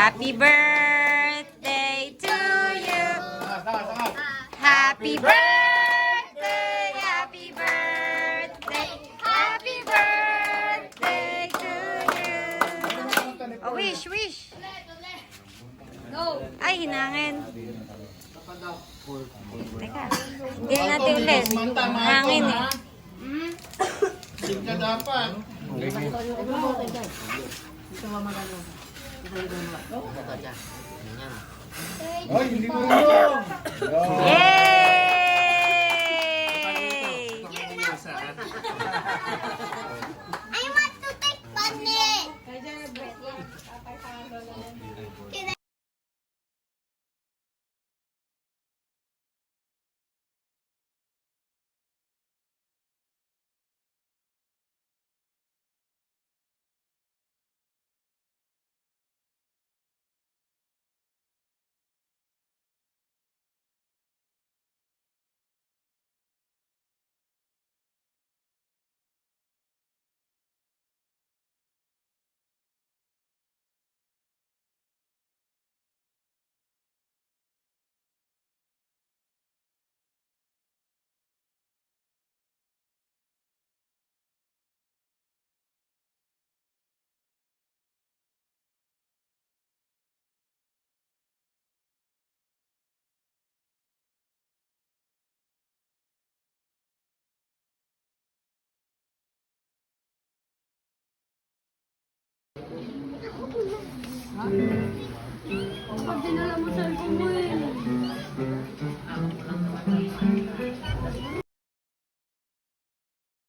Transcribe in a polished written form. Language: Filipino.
Happy birthday to you. Happy birthday, happy birthday, happy birthday to you. Oh, wish, wish. Ay, hinangin. Teka, hindi natin ulit. Hangin eh. Singka dapat. Ay, hindi mo rin. Yay! I want to take bunny. Pag dinala mo cellphone mo eh.